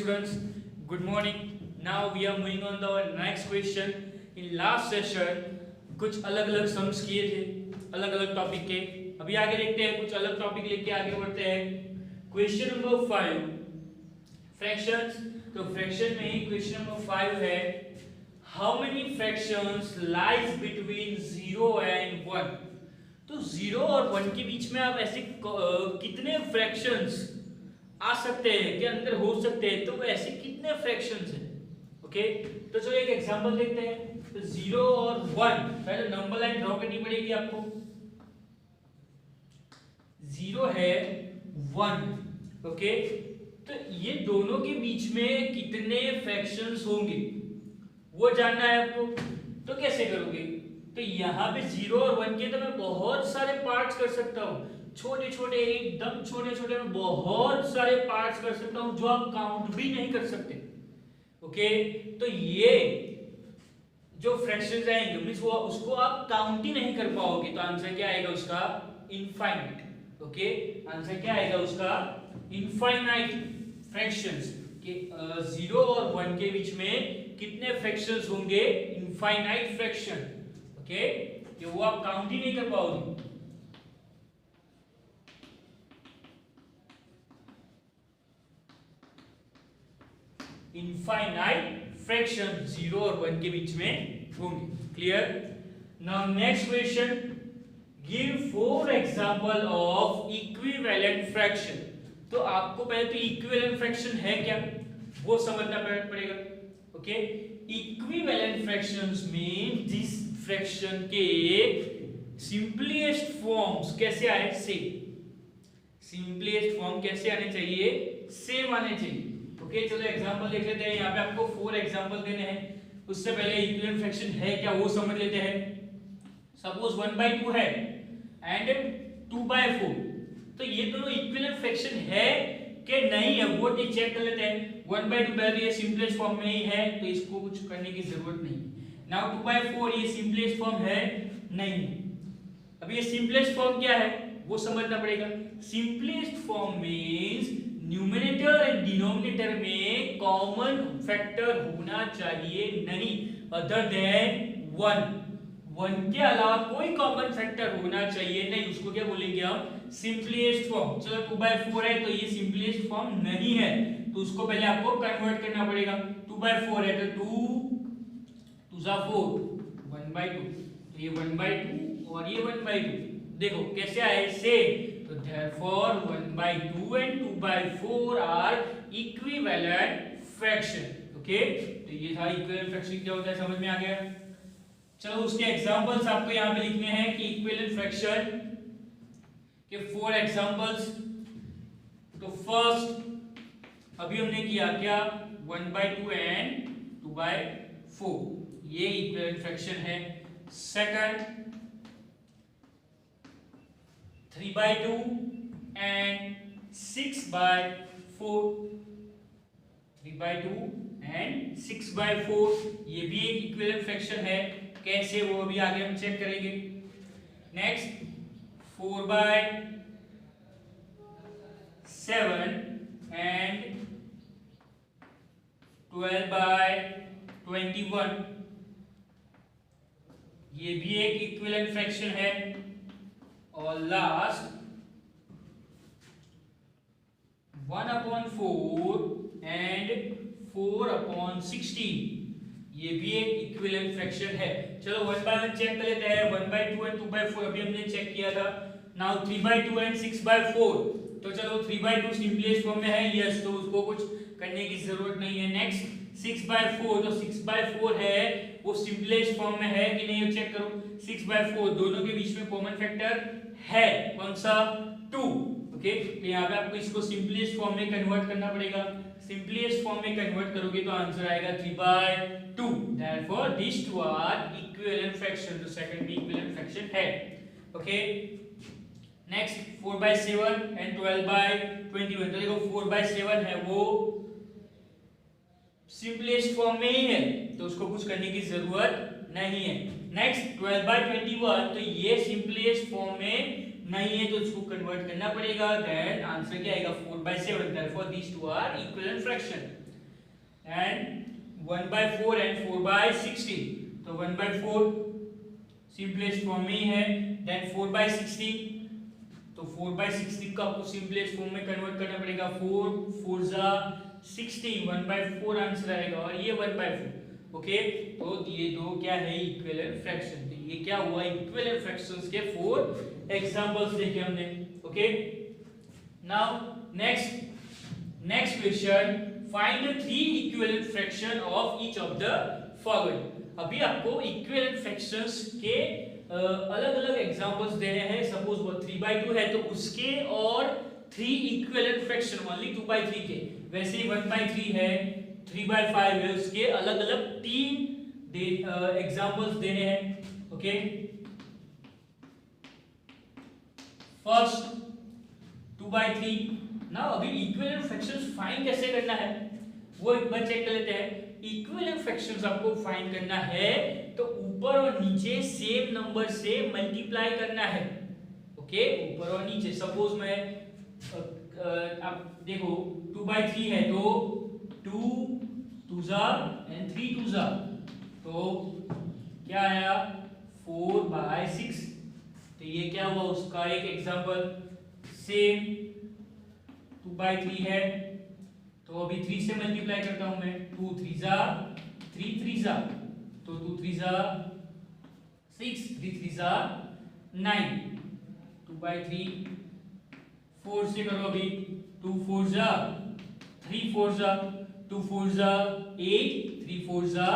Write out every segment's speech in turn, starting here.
students, good morning. Now we are moving on to our next question. In last session कुछ अलग अलग sums किए थे अलग अलग टॉपिक के. अभी आगे देखते हैं कुछ अलग टॉपिक लेके आगे बढ़ते हैं. Question number 5 fractions. तो फ्रैक्शन में ही क्वेश्चन नंबर 5 है, how many fractions lies between 0 and 1. तो 0 और 1 के बीच में आप ऐसे कितने फ्रैक्शंस आ सकते हैं के अंदर हो सकते हैं, तो ऐसे कितने फ्रैक्शंस हैं. ओके, तो चलो एक एग्जांपल देखते हैं. तो 0 और 1, पहले नंबर लाइन ड्रॉ करनी पड़ेगी आपको. 0 है 1. ओके, तो ये दोनों के बीच में कितने फ्रैक्शंस होंगे वो जानना है आपको. तो कैसे करोगे. तो यहाँ पे 0 और 1 के तो मैं बहुत सारे पार्ट्स कर सकता हूँ, छोटे छोटे एकदम छोटे छोटे में बहुत सारे पार्ट्स कर सकता हूँ जो आप काउंट भी नहीं कर सकते. ओके, तो ये जो फ्रैक्शंस आएंगे मींस वो उसको आप काउंट ही नहीं कर पाओगे. तो आंसर क्या आएगा उसका, इनफाइनाइट. ओके, आंसर क्या आएगा उसका, इनफाइनाइट फ्रैक्शंस. कि 0 और 1 के बीच में कितने फ्रैक्शंस होंगे, इनफाइनाइट फ्रैक्शन. ओके, कि वो आप काउंट ही नहीं कर पाओगे. इनफाइनाइट फ्रैक्शन 0 और 1 के बीच में होंगे. Clear. Now next question, give 4 example of equivalent fraction. तो आपको पहले तो इक्विवेलेंट फ्रैक्शन है क्या वो समझना पड़ेगा. ओके, इक्विवेलेंट फ्रैक्शंस मीन जिस फ्रैक्शन के सिंपलेस्ट फॉर्म्स कैसे आए, सेम. सिंपलेस्ट फॉर्म कैसे आने चाहिए, सेम आने चाहिए. ओके, चलो एग्जांपल देख लेते हैं. यहाँ पे आपको 4 एग्जांपल देने हैं. उससे पहले इक्विवेलेंट फ्रैक्शन है क्या वो समझ लेते हैं. सपोज 1/2 है एंड 2/4. तो ये दोनों इक्विवेलेंट फ्रैक्शन है कि नहीं है वो चेक कर लेते हैं. 1/2 पहले ये सिंपलेस्ट फॉर्म में ही है तो इसको कुछ करने की जरूरत नहीं. नाउ 2/4 ये सिंपलेस्ट फॉर्म है नहीं. अब ये सिंपलेस्ट फॉर्म क्या है वो समझना पड़ेगा. Simplest form means numerator and denominator में कॉमन फैक्टर होना चाहिए नहीं अदर देन 1. 1 के अलावा कोई कॉमन फैक्टर होना चाहिए नहीं. उसको क्या बोलेंगे हम, सिंपलेस्ट फॉर्म. चलो 2/4 है तो ये सिंपलेस्ट फॉर्म नहीं है तो उसको पहले आपको कन्वर्ट करना पड़ेगा. 2/4 है तो 2 2 4 1/2. तो ये 1/2 और ये 1/2 देखो कैसे आए, सेम. तो therefore 1/2 and 2/4 are equivalent fraction. Okay, तो ये था इक्विवेलेंट फ्रैक्शन क्या होता है, समझ में आ गया. चलो उसके एग्जांपल्स आपको यहाँ पे लिखने हैं कि इक्विवेलेंट फ्रैक्शन के 4 एग्जांपल्स. तो फर्स्ट अभी हमने किया क्या, 1/2 एंड 2/4 ये इक्विवेलेंट फ्रैक्शन है. Second 3/2 and 6/4. 3/2 and 6/4 ये भी एक इक्विवेलेंट फ्रैक्शन है. कैसे वो अभी आगे हम चेक करेंगे. नेक्स्ट 4/7 and 12/21 ये भी एक इक्विवेलेंट फ्रैक्शन है. और लास्ट 1/4 and 4/16 ये भी एक इक्विवेलेंट फ्रैक्शन है. चलो 1/1 चेक कर लेते हैं. 1/2 and 2/4 अभी हमने चेक किया था. Now 3/2 and 6/4. तो चलो 3/2 सिंपलेस्ट फॉर्म में है, यस, तो उसको कुछ करने की जरूरत नहीं है. नेक्स्ट 6/4. तो 6/4 है वो सिंपलेस्ट फॉर्म में है कि नहीं चेक करो. 6/4 दोनों के बीच में कॉमन फैक्टर है, कौन सा, 2. ओके, तो यहाँ पे आपको इसको सिंपलेस्ट फॉर्म में कन्वर्ट करना पड़ेगा. सिंपलेस्ट फॉर्म में कन्वर्ट करोगे तो आंसर आएगा 3/2. Therefore these two are equivalent fraction. तो सेकंड भी इक्विवेलेंट फ्रैक्शन है. Okay, next 4/7 and 12/21. तो देखो 4/7 है वो सिंपलेस्ट फॉर्म में ही है तो उसको कुछ करने की जरूरत नहीं है. नेक्स्ट 12/21 तो ये सिंपलेस्ट फॉर्म में नहीं है तो इसको कन्वर्ट करना पड़ेगा. देन आंसर क्या आएगा 4/7. Therefore these two are equivalent fraction. And 1/4 and 4/16। तो 1/4 सिंपलेस्ट फॉर्म में ही है, देन 4/16, तो 4/16 का आपको सिंपलेस्ट फॉर्म में कन्वर्ट करना पड़ेगा। 4 4 जा 16, 1/4 आंसर आएगा और ये 1/4। ओके, तो ये दो क्या है इक्विवेलेंट फ्रैक्शन। तो ये क्या हुआ इक्विवेलेंट फ्रैक्शंस के 4 एग्जांपल्स देखे हमने। Okay, now next question, find the 3 equivalent fraction of each of the following. अभी आपको इक्विवेलेंट फ्रैक्शंस के अलग अलग एग्जांपल्स देने हैं। सपोज वो 3/2 है तो उसके और 3 इक्विवेलेंट फ्रैक्शन ओनली 2/3 के, वैसे ही 1/3 है, 3/5 है, उसके अलग अलग 3 एग्जांपल्स देने हैं। Okay, first 2/3। ना अभी इक्विवेलेंट फ्रैक्शंस फाइंड कैसे करना है वो एक बार चेक कर लेते हैं। इक्विवेलेंट फ्रैक्शंस आपको फाइंड करना है तो ऊपर और नीचे सेम नंबर से मल्टीप्लाई करना है। ओके, ऊपर और नीचे। सपोज मैं आप देखो 2/3 है तो 2 2 जा एंड 3 2 जा, तो क्या आया 4/6। तो ये क्या हुआ उसका एक एग्जांपल। सेम 2/3 है तो अभी 3 से मल्टीप्लाई करता हूं मैं। 2 3 जा 3 3 जा, तो 2 3 जा 6, 3 3 जा 9, 2/3। 4 से करो अभी, 2 4 जा 3 4 जा, 2 4 जा 8, 3 4 जा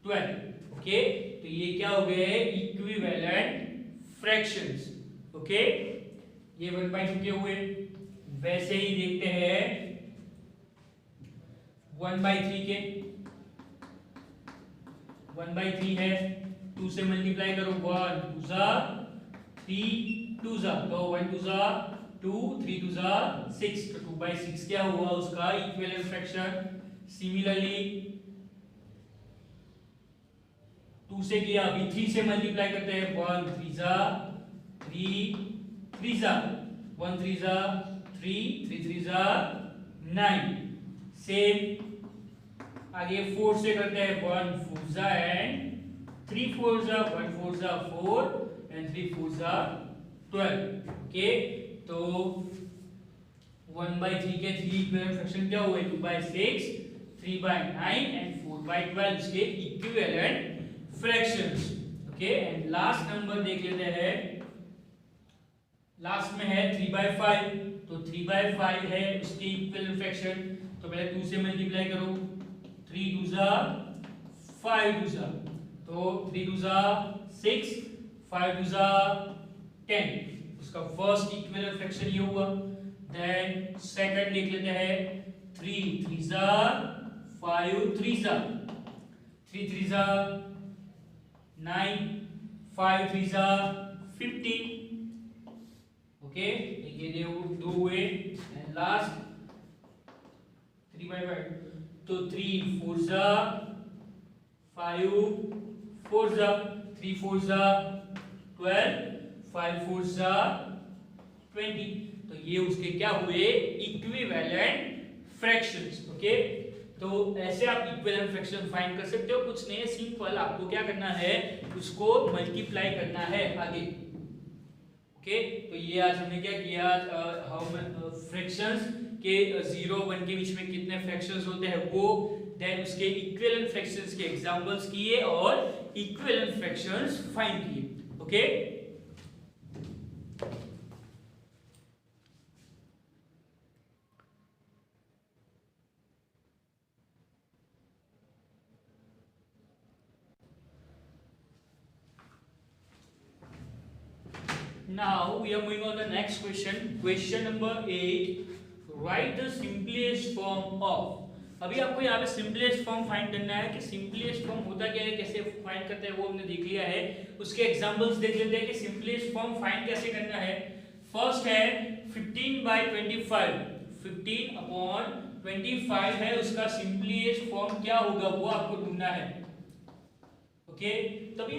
12। ओके, तो ये क्या हो गए इक्विवेलेंट फ्रैक्शंस। ओके, ये 1/2 के हुए। वैसे ही देखते हैं 1/3 के। 1/3 है, 2 से मल्टीप्लाई करो, 1 2 जा 3 2 जा, तो 1 2 जा 2, 3 2 जा 6, तो 2/6 क्या हुआ उसका इक्विवेलेंट फ्रैक्शन। सिमिलरली 2 से किया, अभी 3 से मल्टीप्लाई करते हैं। 1 3 जा 3 3 जा, 1 3 जा 3, 3 3 जा 9। सेम आगे 4 से करते हैं। 1 4 जा एंड 3 4 जा, 1 4 जा 4 एंड 3 4 जा 12। ओके, तो 1/3 के 3 इक्विवेलेंट फ्रैक्शन क्या हुए 2/6, 3/9 एंड 4/12 उसके equivalent fractions. Okay, and last number देख लेते हैं। लास्ट में है 3/5, तो 3/5 है उसके इक्विवेलेंट फ्रैक्शन। तो पहले 2 से मल्टीप्लाई करो, 3 2 जा 5 2 जा, तो 3 2 जा 6, 5 2 जा 10, उसका फर्स्ट इक्विवेलेंट फ्रैक्शन ये हुआ। देन सेकंड देख लेते हैं। 3 3 जा 5 3 जा, 3 3 जा 9, 5 3 जा 15। ओके, ये दो हुए। एंड लास्ट 3/5, तो 3 4 जा 5 4 जा, 3 4 जा 12, 5 4 जा 20। तो ये उसके क्या हुए इक्विवेलेंट फ्रैक्शंस। ओके, तो ऐसे आप इक्विवेलेंट फ्रैक्शन फाइंड कर सकते हो। कुछ नहीं, सिंपल आपको क्या करना है उसको मल्टीप्लाई करना है आगे। ओके, तो ये आज हमने क्या किया, हाउ फ्रैक्शंस के 0 1 के बीच में कितने फ्रैक्शंस होते हैं वो, देन उसके इक्विवेलेंट फ्रैक्शंस के एग्जांपल्स किए और इक्विवेलेंट फ्रैक्शंस फाइंड किए। Okay, now we are moving on the next question. Question number 8. Write the simplest form of. अभी आपको यहाँ पे सिंपलेस्ट फॉर्म फाइंड करना है कि सिंपलेस्ट फॉर्म होता क्या है, कैसे फाइंड करते हैं वो हमने देख लिया है। उसके एग्जांपल्स देख लेते हैं कि सिंपलेस्ट फॉर्म फाइंड कैसे करना है। फर्स्ट है 15/25, 15/25 है उसका सिंपलेस्ट फॉर्म क्या होगा वो आपको ढूंढना है। ओके, तभी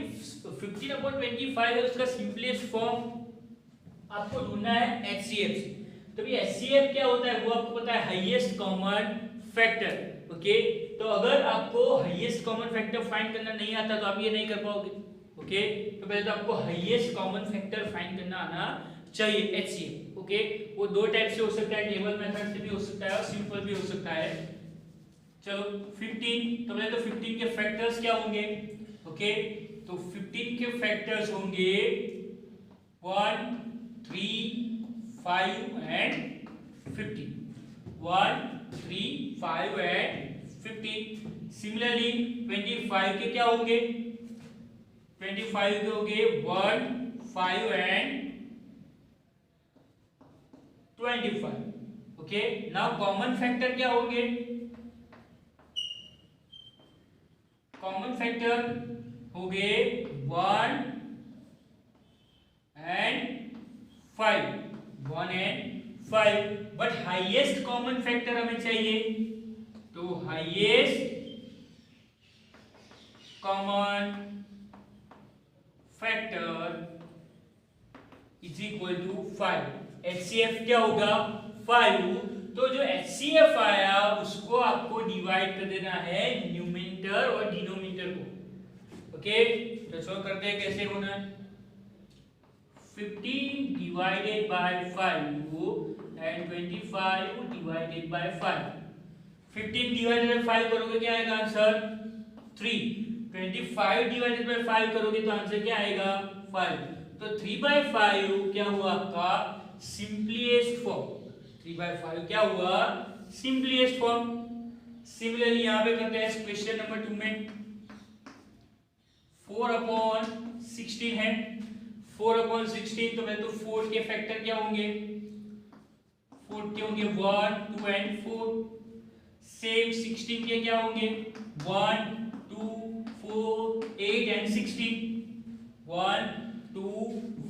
15/25 है उसका सिंपलेस्ट फॉर्म आपको ढूंढना है HCF से। तभी HCF क्या होता है वो आपको पता है, हाईएस्ट कॉमन फैक्टर। ओके, तो अगर आपको हाईएस्ट कॉमन फैक्टर फाइंड करना नहीं आता तो आप ये नहीं कर पाओगे। ओके, तो पहले तो आपको हाईएस्ट कॉमन फैक्टर फाइंड करना आना चाहिए, एचसीएफ। ओके, वो दो टाइप से हो सकता है, टेबल मेथड से भी हो सकता है और सिंपल भी हो सकता है। चलो 15, तो पहले तो 15 के फैक्टर्स क्या होंगे? ओके, तो 15 के फैक्टर्स होंगे 1, 3, 5 एंड 15। 1, 3, 5 एंड 15। सिमिलरली 25 के क्या होंगे? 25 के होंगे 1, 5 and 25। Okay, now common factor क्या होंगे? कॉमन फैक्टर हो गए 1 and 5, 1 and 5। But highest common factor हमें चाहिए, तो highest common factor is equal to 5। HCF क्या होगा? 5। तो जो एचसीएफ आया उसको आपको डिवाइड कर देना है न्यूमरेटर और डिनोमिनेटर को। ओके, तो सॉल्व करते हैं, कैसे होना है? 15 divided by 5 and 25 divided by 5। 15 divided by 5 करोगे क्या आएगा आंसर? 3। 25 डिवाइडेड बाय 5 करोगे तो आंसर क्या आएगा? 5। तो 3/5 क्या हुआ आपका? सिंपलीस्ट फॉर्म। 3/5 क्या हुआ? Simplest form. सिमिलरली यहां पे करते हैं क्वेश्चन नंबर 2 में 4/16 है। 4/16, तो मैं तो 4 के फैक्टर क्या होंगे? 4 के होंगे 1, 2 एंड 4। सेम 16 के क्या होंगे? 1, 2, 4, 8 and 16। 1, 2,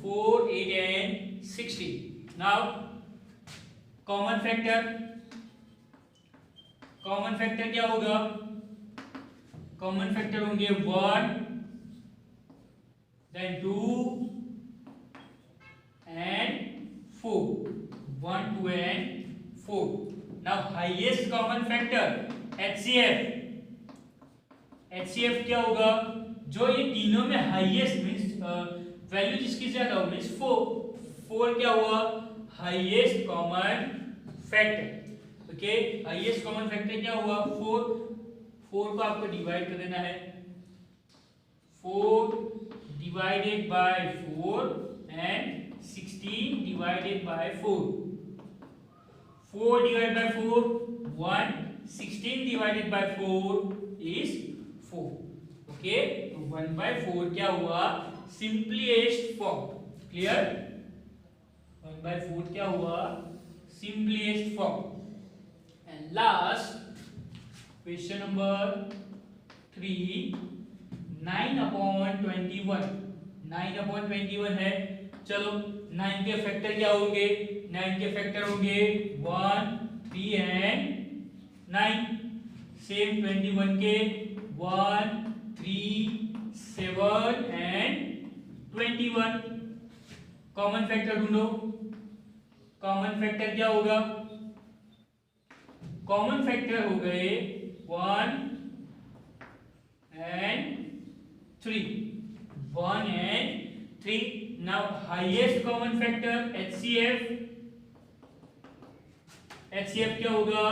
4, 8 and 16। Now common factor, common factor क्या होगा? कॉमन फैक्टर होंगे 1, then 2 and 4। 1, 2 and 4। now highest common factor HCF। HCF क्या होगा? जो ये तीनों में हाईएस्ट मींस वैल्यू जिसकी ज्यादा हो मींस 4 क्या हुआ? Highest common factor. Okay, highest common factor क्या हुआ? 4 को आपको डिवाइड कर देना है। 4 divided by 4 and 16 divided by 4। 4 divided by 4 1, 16 divided by 4 is 4। Okay, तो 1/4 क्या हुआ? Simplest form. क्लियर? 1/4 क्या हुआ? Simplest form. And last question number 3, 9/21। 9/21 है। चलो 9 के फैक्टर क्या होंगे? 9 के फैक्टर होंगे 1, 3 एंड 9। सेम 21 के 1, 3, 7 एंड 21। कॉमन फैक्टर ढूंढो। कॉमन फैक्टर क्या होगा? कॉमन फैक्टर हो गए 1 and 3। 1 and 3। now highest common factor HCF। HCF क्या होगा?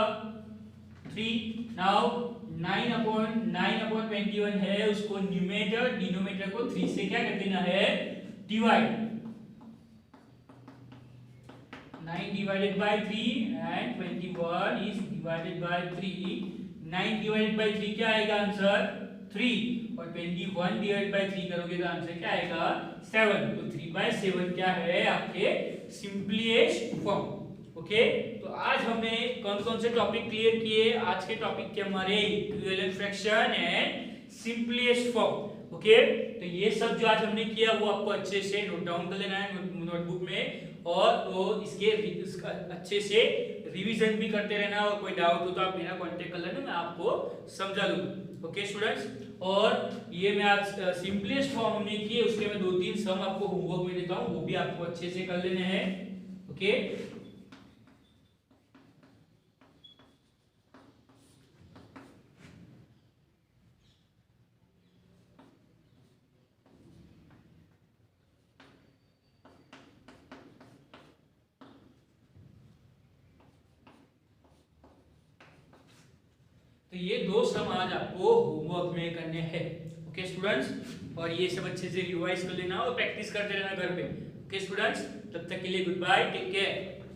3। now 9/21 है, उसको न्यूमरेटर डिनोमिनेटर को 3 से क्या कर देना है? Divide. 9 divided by 3 and 21 is divided by 3। 9 divided by 3 क्या आएगा आंसर? 3। और 21 डिवाइड बाय 3 करोगे तो आंसर क्या आएगा? 7। तो 3/7 क्या है? आपके सिंपलीस्ट फॉर्म। ओके, तो आज हमने कौन कौन से टॉपिक क्लियर किए? आज के टॉपिक के हमारे equivalent fraction and simplest form. Okay, तो ये सब जो आज हमने किया वो आपको अच्छे से नोट डाउन कर लेना है नोटबुक में, और तो इसका अच्छे से रिवीजन भी करते रहना। और कोई डाउट हो तो आप मेरा कांटेक्ट कर लेना, मैं आपको समझा लूंगा। ओके स्टूडेंट्स, और ये मैं आज सिंपलेस्ट फॉर्म हमने किए, उसके मैं 2-3 सम आपको होमवर्क में देता हूँ, वो भी आपको अच्छे से कर लेने हैं। ओके, तो ये 2 सम आज आपको होमवर्क में करने हैं। ओके स्टूडेंट्स, और ये सब अच्छे से रिवाइज कर लेना और प्रैक्टिस करते रहना घर पे। ओके स्टूडेंट्स, तब तक के लिए गुड बाय, टेक केयर।